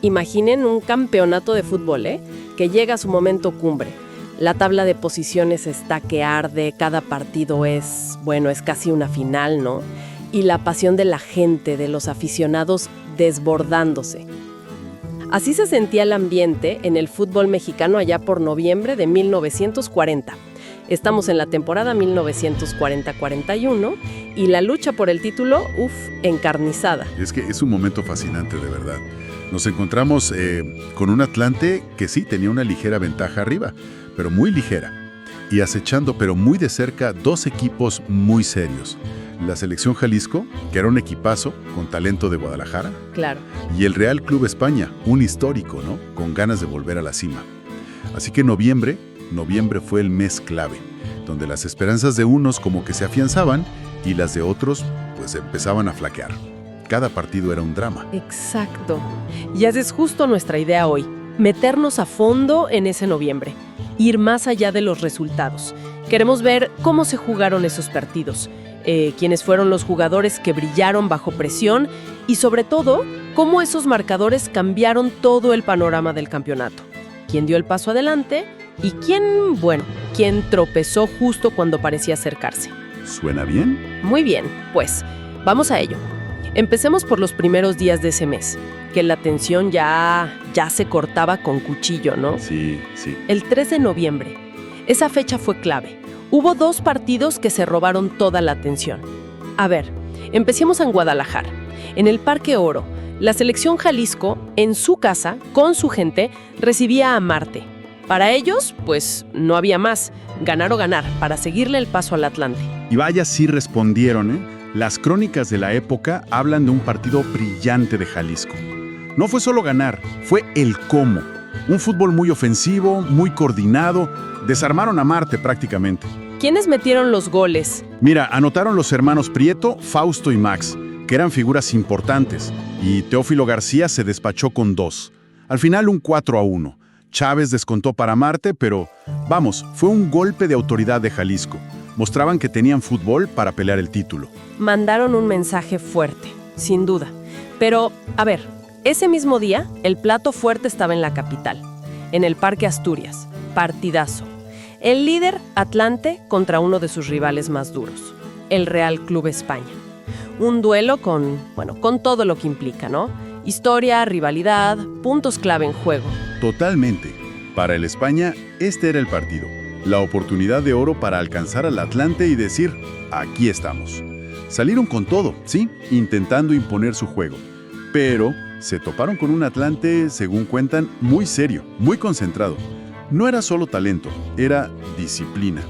Imaginen un campeonato de fútbol, que llega a su momento cumbre. La tabla de posiciones está que arde, cada partido es casi una final, ¿no? Y la pasión de la gente, de los aficionados, desbordándose. Así se sentía el ambiente en el fútbol mexicano allá por noviembre de 1940. Estamos en la temporada 1940-41 y la lucha por el título, encarnizada. Es que es un momento fascinante, de verdad. Nos encontramos con un Atlante que sí tenía una ligera ventaja arriba, pero muy ligera, y acechando pero muy de cerca dos equipos muy serios. La Selección Jalisco, que era un equipazo con talento de Guadalajara. Claro. Y el Real Club España, un histórico, ¿no? Con ganas de volver a la cima. Así que noviembre fue el mes clave, donde las esperanzas de unos como que se afianzaban y las de otros pues empezaban a flaquear. Cada partido era un drama. Exacto. Y esa es justo nuestra idea hoy, meternos a fondo en ese noviembre, ir más allá de los resultados. Queremos ver cómo se jugaron esos partidos, quiénes fueron los jugadores que brillaron bajo presión y sobre todo, cómo esos marcadores cambiaron todo el panorama del campeonato. ¿Quién dio el paso adelante? ¿Y quién tropezó justo cuando parecía acercarse? ¿Suena bien? Muy bien, pues, vamos a ello. Empecemos por los primeros días de ese mes, que la tensión ya se cortaba con cuchillo, ¿no? Sí. El 3 de noviembre. Esa fecha fue clave. Hubo dos partidos que se robaron toda la atención. A ver, empecemos en Guadalajara. En el Parque Oro, la Selección Jalisco, en su casa, con su gente, recibía a Marte. Para ellos, pues, no había más. Ganar o ganar, para seguirle el paso al Atlante. Y vaya, sí respondieron, ¿eh? Las crónicas de la época hablan de un partido brillante de Jalisco. No fue solo ganar, fue el cómo. Un fútbol muy ofensivo, muy coordinado. Desarmaron a Marte prácticamente. ¿Quiénes metieron los goles? Mira, anotaron los hermanos Prieto, Fausto y Max, que eran figuras importantes. Y Teófilo García se despachó con 2. Al final un 4-1. Chávez descontó para Marte, pero, vamos, fue un golpe de autoridad de Jalisco. Mostraban que tenían fútbol para pelear el título. Mandaron un mensaje fuerte, sin duda. Pero, a ver, ese mismo día, el plato fuerte estaba en la capital, en el Parque Asturias. Partidazo. El líder, Atlante, contra uno de sus rivales más duros, el Real Club España. Un duelo con todo lo que implica, ¿no? Historia, rivalidad, puntos clave en juego. Totalmente. Para el España, este era el partido. La oportunidad de oro para alcanzar al Atlante y decir, aquí estamos. Salieron con todo, sí, intentando imponer su juego. Pero se toparon con un Atlante, según cuentan, muy serio, muy concentrado. No era solo talento, era disciplina.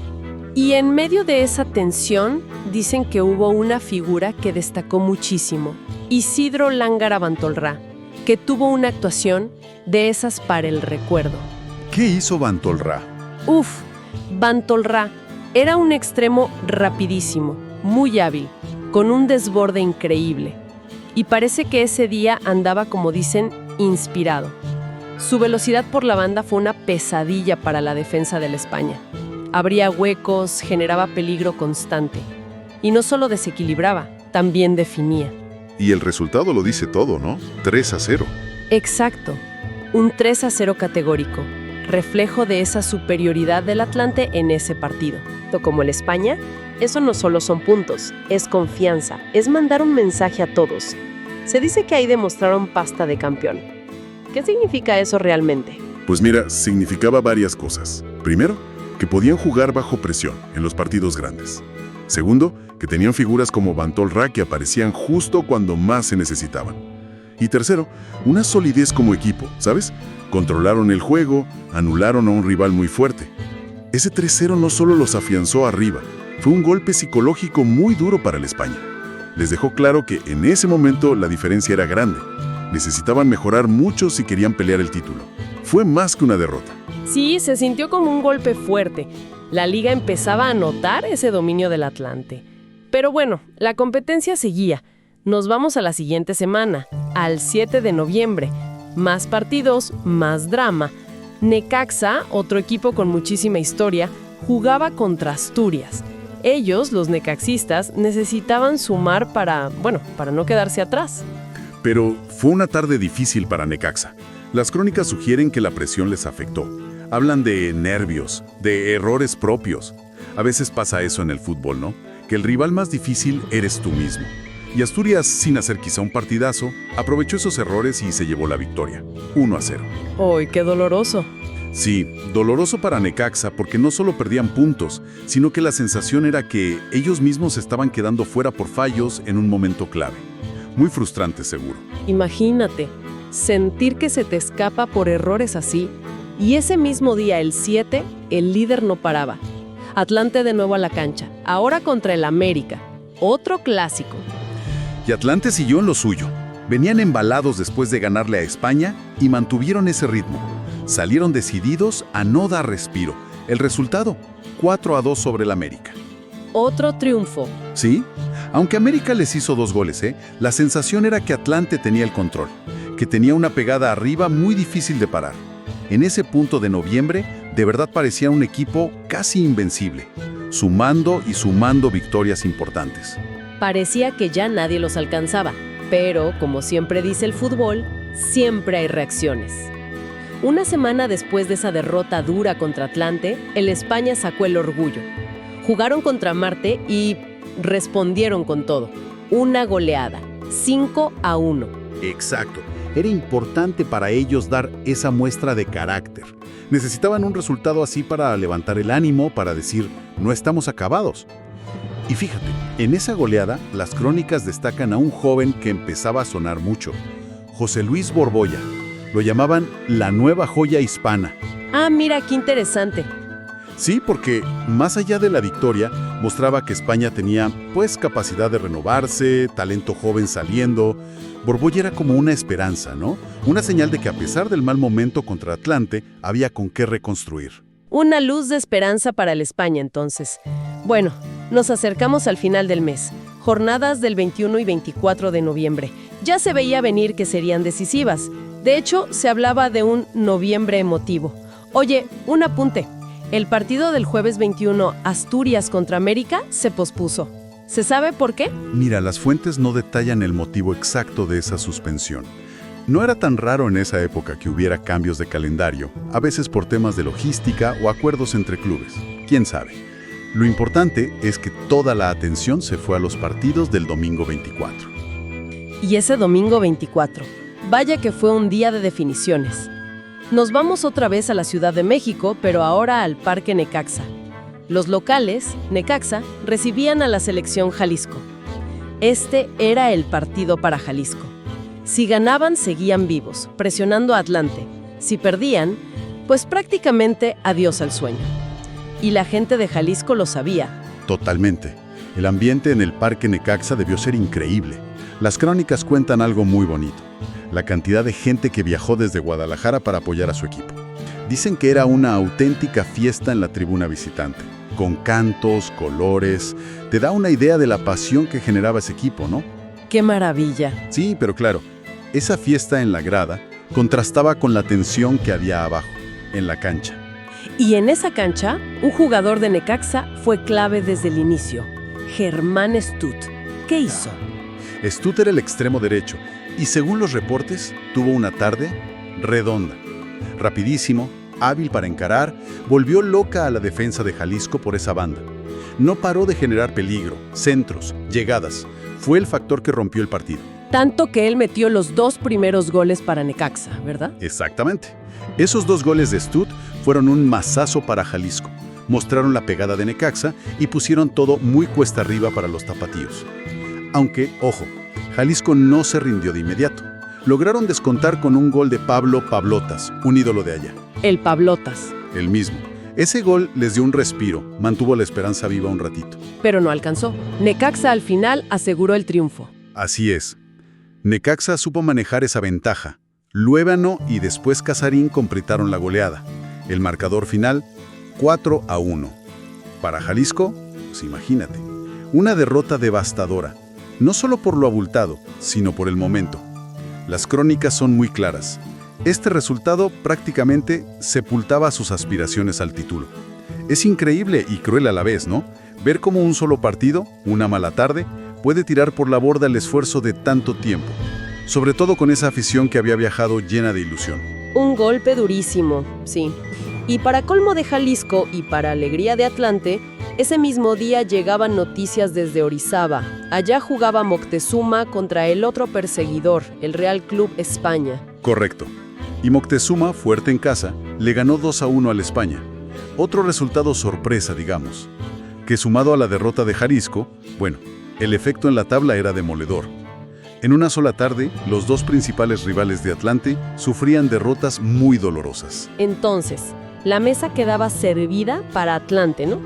Y en medio de esa tensión, dicen que hubo una figura que destacó muchísimo. Isidro Lángara Bantolrá, que tuvo una actuación de esas para el recuerdo. ¿Qué hizo Bantolrá? Bantolrá era un extremo rapidísimo, muy hábil, con un desborde increíble. Y parece que ese día andaba, como dicen, inspirado. Su velocidad por la banda fue una pesadilla para la defensa de la España. Abría huecos, generaba peligro constante. Y no solo desequilibraba, también definía. Y el resultado lo dice todo, ¿no? 3-0. Exacto. Un 3-0 categórico. Reflejo de esa superioridad del Atlante en ese partido. Como el España, eso no solo son puntos, es confianza, es mandar un mensaje a todos. Se dice que ahí demostraron pasta de campeón. ¿Qué significa eso realmente? Pues mira, significaba varias cosas. Primero, que podían jugar bajo presión en los partidos grandes. Segundo, que tenían figuras como Bantolrá que aparecían justo cuando más se necesitaban. Y tercero, una solidez como equipo, ¿sabes? Controlaron el juego, anularon a un rival muy fuerte. Ese 3-0 no solo los afianzó arriba, fue un golpe psicológico muy duro para el España. Les dejó claro que en ese momento la diferencia era grande. Necesitaban mejorar mucho si querían pelear el título. Fue más que una derrota. Sí, se sintió como un golpe fuerte. La liga empezaba a notar ese dominio del Atlante. Pero bueno, la competencia seguía. Nos vamos a la siguiente semana, al 7 de noviembre. Más partidos, más drama. Necaxa, otro equipo con muchísima historia, jugaba contra Asturias. Ellos, los necaxistas, necesitaban sumar para no quedarse atrás. Pero fue una tarde difícil para Necaxa. Las crónicas sugieren que la presión les afectó. Hablan de nervios, de errores propios. A veces pasa eso en el fútbol, ¿no? Que el rival más difícil eres tú mismo. Y Asturias, sin hacer quizá un partidazo, aprovechó esos errores y se llevó la victoria. 1-0. ¡Uy, qué doloroso! Sí, doloroso para Necaxa porque no solo perdían puntos, sino que la sensación era que ellos mismos estaban quedando fuera por fallos en un momento clave. Muy frustrante, seguro. Imagínate, sentir que se te escapa por errores así. Y ese mismo día, el 7, el líder no paraba. Atlante de nuevo a la cancha, ahora contra el América. Otro clásico. Y Atlante siguió en lo suyo. Venían embalados después de ganarle a España y mantuvieron ese ritmo. Salieron decididos a no dar respiro. El resultado, 4-2 sobre el América. Otro triunfo. Sí, aunque América les hizo 2 goles, la sensación era que Atlante tenía el control, que tenía una pegada arriba muy difícil de parar. En ese punto de noviembre, de verdad parecía un equipo casi invencible, sumando y sumando victorias importantes. Parecía que ya nadie los alcanzaba, pero, como siempre dice el fútbol, siempre hay reacciones. Una semana después de esa derrota dura contra Atlante, el España sacó el orgullo. Jugaron contra Marte y respondieron con todo. Una goleada, 5-1. Exacto. Era importante para ellos dar esa muestra de carácter. Necesitaban un resultado así para levantar el ánimo, para decir, no estamos acabados. Y fíjate, en esa goleada, las crónicas destacan a un joven que empezaba a sonar mucho, José Luis Borbolla. Lo llamaban la nueva joya hispana. Ah, mira, qué interesante. Sí, porque más allá de la victoria, mostraba que España tenía, capacidad de renovarse, talento joven saliendo. Borbolla era como una esperanza, ¿no? Una señal de que a pesar del mal momento contra Atlante, había con qué reconstruir. Una luz de esperanza para el España, entonces. Bueno, nos acercamos al final del mes. Jornadas del 21 y 24 de noviembre. Ya se veía venir que serían decisivas. De hecho, se hablaba de un noviembre emotivo. Oye, un apunte. El partido del jueves 21, Asturias contra América, se pospuso. ¿Se sabe por qué? Mira, las fuentes no detallan el motivo exacto de esa suspensión. No era tan raro en esa época que hubiera cambios de calendario, a veces por temas de logística o acuerdos entre clubes. ¿Quién sabe? Lo importante es que toda la atención se fue a los partidos del domingo 24. Y ese domingo 24, vaya que fue un día de definiciones. Nos vamos otra vez a la Ciudad de México, pero ahora al Parque Necaxa. Los locales, Necaxa, recibían a la selección Jalisco. Este era el partido para Jalisco. Si ganaban, seguían vivos, presionando a Atlante. Si perdían, pues prácticamente adiós al sueño. Y la gente de Jalisco lo sabía. Totalmente. El ambiente en el Parque Necaxa debió ser increíble. Las crónicas cuentan algo muy bonito. La cantidad de gente que viajó desde Guadalajara para apoyar a su equipo. Dicen que era una auténtica fiesta en la tribuna visitante, con cantos, colores. Te da una idea de la pasión que generaba ese equipo, ¿no? ¡Qué maravilla! Sí, pero claro, esa fiesta en la grada contrastaba con la tensión que había abajo, en la cancha. Y en esa cancha, un jugador de Necaxa fue clave desde el inicio, Germán Stut. ¿Qué hizo? Stut era el extremo derecho y, según los reportes, tuvo una tarde redonda. Rapidísimo, hábil para encarar, volvió loca a la defensa de Jalisco por esa banda. No paró de generar peligro, centros, llegadas. Fue el factor que rompió el partido. Tanto que él metió los 2 primeros goles para Necaxa, ¿verdad? Exactamente. Esos 2 goles de Stut fueron un mazazo para Jalisco. Mostraron la pegada de Necaxa y pusieron todo muy cuesta arriba para los tapatíos. Aunque, ojo, Jalisco no se rindió de inmediato. Lograron descontar con un gol de Pablo Pablotas, un ídolo de allá. El Pablotas. El mismo. Ese gol les dio un respiro, mantuvo la esperanza viva un ratito. Pero no alcanzó. Necaxa al final aseguró el triunfo. Así es. Necaxa supo manejar esa ventaja. Luébano y después Casarín completaron la goleada. El marcador final, 4-1. Para Jalisco, pues imagínate, una derrota devastadora. No solo por lo abultado, sino por el momento. Las crónicas son muy claras. Este resultado prácticamente sepultaba sus aspiraciones al título. Es increíble y cruel a la vez, ¿no? Ver cómo un solo partido, una mala tarde, puede tirar por la borda el esfuerzo de tanto tiempo. sobre todo con esa afición que había viajado llena de ilusión. Un golpe durísimo, sí. Y para colmo de Jalisco y para alegría de Atlante, ese mismo día llegaban noticias desde Orizaba. Allá jugaba Moctezuma contra el otro perseguidor, el Real Club España. Correcto. Y Moctezuma, fuerte en casa, le ganó 2-1 al España. Otro resultado sorpresa, digamos, que sumado a la derrota de Jalisco, bueno, el efecto en la tabla era demoledor. En una sola tarde, los dos principales rivales de Atlante sufrían derrotas muy dolorosas. Entonces, la mesa quedaba servida para Atlante, ¿no?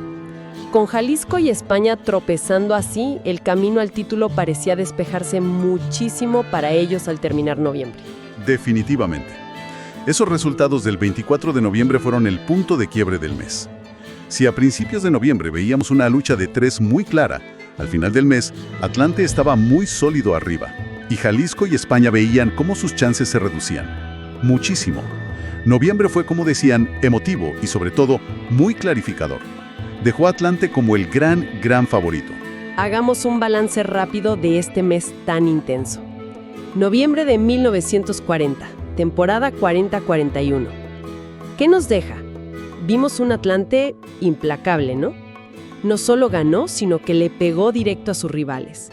Con Jalisco y España tropezando así, el camino al título parecía despejarse muchísimo para ellos al terminar noviembre. Definitivamente. Esos resultados del 24 de noviembre fueron el punto de quiebre del mes. Si a principios de noviembre veíamos una lucha de 3 muy clara, al final del mes, Atlante estaba muy sólido arriba, y Jalisco y España veían cómo sus chances se reducían. Muchísimo. Noviembre fue, como decían, emotivo y sobre todo muy clarificador. Dejó a Atlante como el gran favorito. Hagamos un balance rápido de este mes tan intenso. Noviembre de 1940, temporada 40-41. ¿Qué nos deja? Vimos un Atlante implacable, ¿no? No solo ganó, sino que le pegó directo a sus rivales.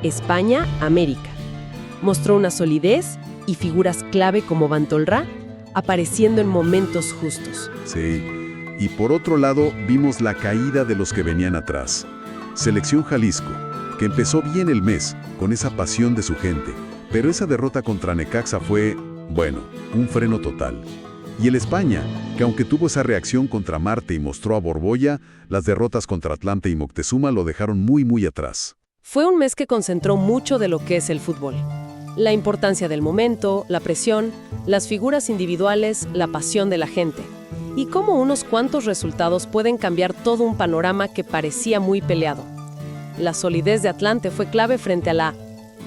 España, América. Mostró una solidez y figuras clave como Bantolrá apareciendo en momentos justos. Sí. Y por otro lado, vimos la caída de los que venían atrás. Selección Jalisco, que empezó bien el mes, con esa pasión de su gente, pero esa derrota contra Necaxa fue, bueno, un freno total. Y el España, que aunque tuvo esa reacción contra Marte y mostró a Borbolla, las derrotas contra Atlante y Moctezuma lo dejaron muy atrás. Fue un mes que concentró mucho de lo que es el fútbol. La importancia del momento, la presión, las figuras individuales, la pasión de la gente. Y cómo unos cuantos resultados pueden cambiar todo un panorama que parecía muy peleado. La solidez de Atlante fue clave frente a la,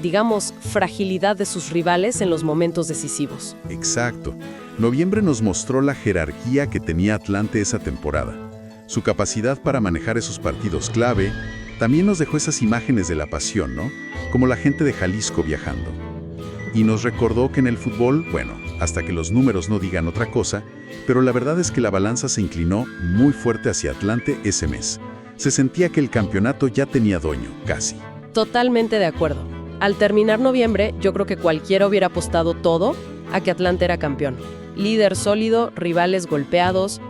digamos, fragilidad de sus rivales en los momentos decisivos. Exacto. Noviembre nos mostró la jerarquía que tenía Atlante esa temporada. Su capacidad para manejar esos partidos clave. También nos dejó esas imágenes de la pasión, ¿no? Como la gente de Jalisco viajando. Y nos recordó que en el fútbol, bueno, hasta que los números no digan otra cosa, pero la verdad es que la balanza se inclinó muy fuerte hacia Atlante ese mes. Se sentía que el campeonato ya tenía dueño, casi. Totalmente de acuerdo. Al terminar noviembre, yo creo que cualquiera hubiera apostado todo a que Atlante era campeón. Líder sólido, rivales golpeados,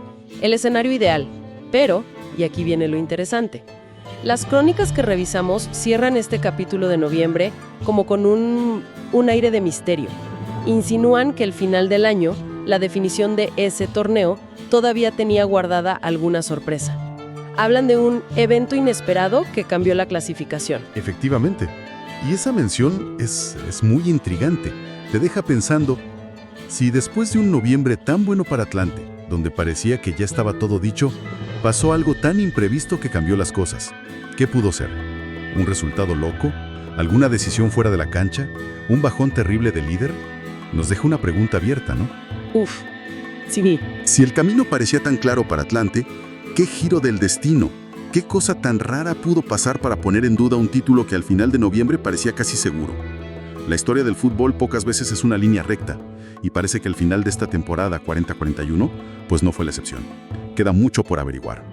el escenario ideal. Pero, y aquí viene lo interesante, las crónicas que revisamos cierran este capítulo de noviembre como con un aire de misterio. Insinúan que el final del año, la definición de ese torneo, todavía tenía guardada alguna sorpresa. Hablan de un evento inesperado que cambió la clasificación. Efectivamente. Y esa mención es muy intrigante. Te deja pensando, si después de un noviembre tan bueno para Atlante, donde parecía que ya estaba todo dicho, pasó algo tan imprevisto que cambió las cosas. ¿Qué pudo ser? ¿Un resultado loco? ¿Alguna decisión fuera de la cancha? ¿Un bajón terrible del líder? Nos deja una pregunta abierta, ¿no? Sí. Si el camino parecía tan claro para Atlante, ¿qué giro del destino? ¿Qué cosa tan rara pudo pasar para poner en duda un título que al final de noviembre parecía casi seguro? La historia del fútbol pocas veces es una línea recta, y parece que el final de esta temporada 40-41, pues no fue la excepción. Queda mucho por averiguar.